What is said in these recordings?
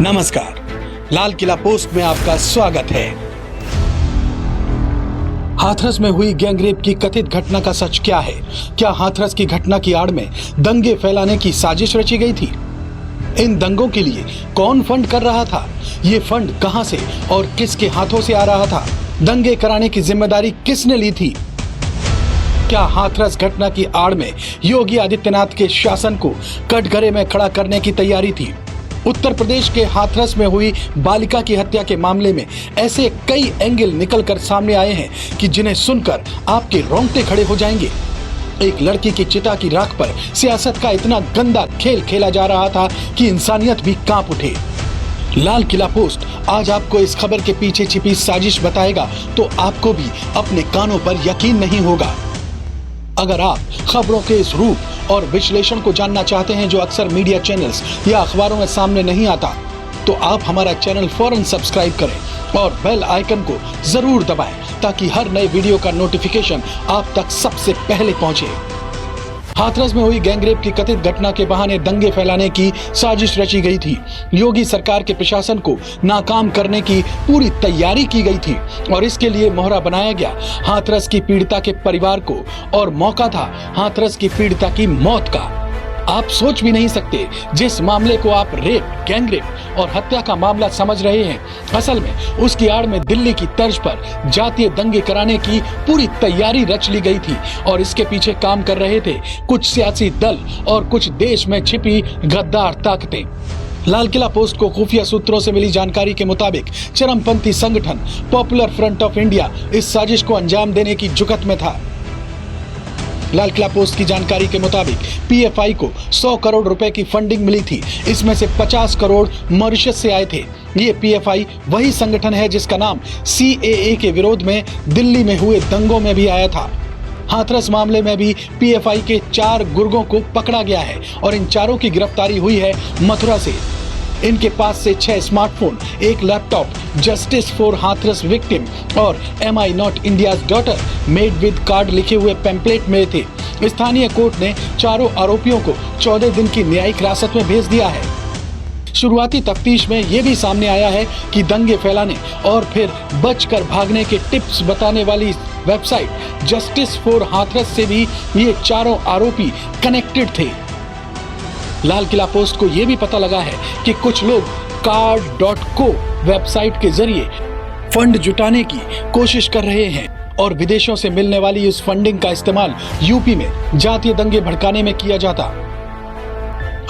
नमस्कार, लाल किला पोस्ट में आपका स्वागत है। हाथरस में हुई गैंगरेप की कथित घटना का सच क्या है? क्या हाथरस की घटना की आड़ में दंगे फैलाने की साजिश रची गई थी? इन दंगों के लिए कौन फंड कर रहा था? ये फंड कहां से और किसके हाथों से आ रहा था? दंगे कराने की जिम्मेदारी किसने ली थी? क्या हाथरस घटना की आड़ में योगी आदित्यनाथ के शासन को कटघरे में खड़ा करने की तैयारी थी? उत्तर प्रदेश के हाथरस में हुई बालिका की हत्या के मामले में ऐसे कई एंगल निकलकर सामने आए हैं कि जिन्हें सुनकर आपके रोंगटे खड़े हो जाएंगे। एक लड़की की चिता की राख पर सियासत का इतना गंदा खेल खेला जा रहा था कि इंसानियत भी कांप उठे। लाल किला पोस्ट आज आपको इस खबर के पीछे छिपी साजिश बताएगा तो आपको भी अपने कानों पर यकीन नहीं होगा। अगर आप खबरों के इस रूप और विश्लेषण को जानना चाहते हैं जो अक्सर मीडिया चैनल्स या अखबारों में सामने नहीं आता, तो आप हमारा चैनल फौरन सब्सक्राइब करें और बेल आइकन को जरूर दबाएं ताकि हर नए वीडियो का नोटिफिकेशन आप तक सबसे पहले पहुंचे। हाथरस में हुई गैंगरेप की कथित घटना के बहाने दंगे फैलाने की साजिश रची गई थी। योगी सरकार के प्रशासन को नाकाम करने की पूरी तैयारी की गई थी और इसके लिए मोहरा बनाया गया हाथरस की पीड़िता के परिवार को और मौका था हाथरस की पीड़िता की मौत का। आप सोच भी नहीं सकते जिस मामले को आप रेप, गैंगरेप और हत्या का मामला समझ रहे हैं, असल में उसकी आड़ में दिल्ली की तर्ज पर जातीय दंगे कराने की पूरी तैयारी रच ली गई थी और इसके पीछे काम कर रहे थे कुछ सियासी दल और कुछ देश में छिपी गद्दार ताकतें। लाल किला पोस्ट को खुफिया सूत्रों से मिली जानकारी के मुताबिक चरमपंथी संगठन पॉपुलर फ्रंट ऑफ इंडिया इस साजिश को अंजाम देने की जुगत में था। लाल किला पोस्ट की जानकारी के मुताबिक पीएफआई को 100 करोड़ रुपए की फंडिंग मिली थी। इसमें से 50 करोड़ मॉरिशस से आए थे। ये पीएफआई वही संगठन है जिसका नाम सीएए के विरोध में दिल्ली में हुए दंगों में भी आया था। हाथरस मामले में भी पीएफआई के 4 गुर्गों को पकड़ा गया है और इन चारों की गिरफ्तारी हुई है मथुरा से। इनके पास से 6 smartphone, 1 laptop, justice for Hathras victim और am I not India's daughter made with card लिखे हुए पैम्पलेट में थे। स्थानीय कोर्ट ने चारों आरोपियों को 14 दिन की न्यायिक हिरासत में भेज दिया है। शुरुआती तफ्तीश में यह भी सामने आया है कि दंगे फैलाने और फिर बचकर भागने के टिप्स बताने वाली वेबसाइट जस्टिस फॉर हाथरस से भी ये चारों आरोपी कनेक्टेड थे। लाल किला पोस्ट को यह भी पता लगा है कि कुछ लोग card.co वेबसाइट के जरिए फंड जुटाने की कोशिश कर रहे हैं और विदेशों से मिलने वाली उस फंडिंग का इस्तेमाल यूपी में जातीय दंगे भड़काने में किया जाता।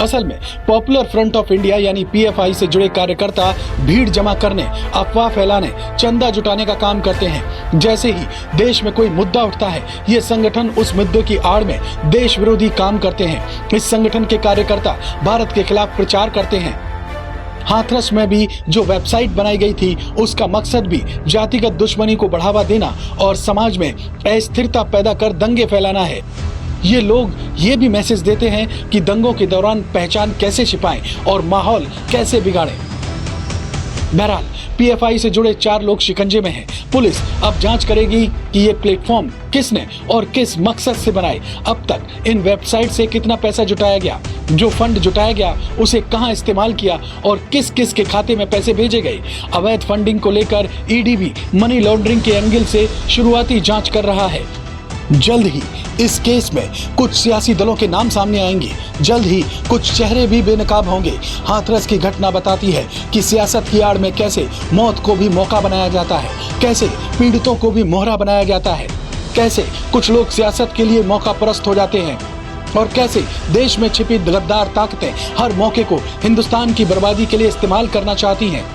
असल में पॉपुलर फ्रंट ऑफ इंडिया यानी पीएफआई से जुड़े कार्यकर्ता भीड़ जमा करने, अफवाह फैलाने, चंदा जुटाने का काम करते हैं। जैसे ही देश में कोई मुद्दा उठता है, ये संगठन उस मुद्दों की आड़ में देश विरोधी काम करते हैं। इस संगठन के कार्यकर्ता भारत के खिलाफ प्रचार करते हैं। हाथरस में भी जो वेबसाइट बनाई गई थी उसका मकसद भी जातिगत दुश्मनी को बढ़ावा देना और समाज में अस्थिरता पैदा कर दंगे फैलाना है। ये लोग ये भी मैसेज देते हैं कि दंगों के दौरान पहचान कैसे छिपाएं और माहौल कैसे बिगाड़ें। बहरहाल पीएफआई से जुड़े 4 लोग शिकंजे में हैं। पुलिस अब जांच करेगी कि ये प्लेटफॉर्म किसने और किस मकसद से बनाए। अब तक इन वेबसाइट से कितना पैसा जुटाया गया, जो फंड जुटाया गया उसे कहां इस्तेमाल किया और किस किस के खाते में पैसे भेजे गए। अवैध फंडिंग को लेकर ईडी भी मनी लॉन्ड्रिंग के एंगल से शुरुआती जांच कर रहा है। जल्द ही इस केस में कुछ सियासी दलों के नाम सामने आएंगे। जल्द ही कुछ चेहरे भी बेनकाब होंगे। हाथरस की घटना बताती है कि सियासत की आड़ में कैसे मौत को भी मौका बनाया जाता है, कैसे पीड़ितों को भी मोहरा बनाया जाता है, कैसे कुछ लोग सियासत के लिए मौका परस्त हो जाते हैं और कैसे देश में छिपी गद्दार ताकतें हर मौके को हिंदुस्तान की बर्बादी के लिए इस्तेमाल करना चाहती हैं।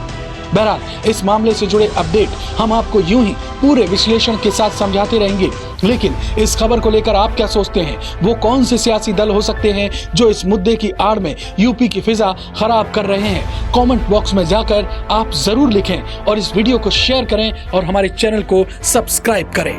बहरहाल इस मामले से जुड़े अपडेट हम आपको यूं ही पूरे विश्लेषण के साथ समझाते रहेंगे। लेकिन इस खबर को लेकर आप क्या सोचते हैं? वो कौन से सियासी दल हो सकते हैं जो इस मुद्दे की आड़ में यूपी की फिजा खराब कर रहे हैं? कमेंट बॉक्स में जाकर आप जरूर लिखें और इस वीडियो को शेयर करें और हमारे चैनल को सब्सक्राइब करें।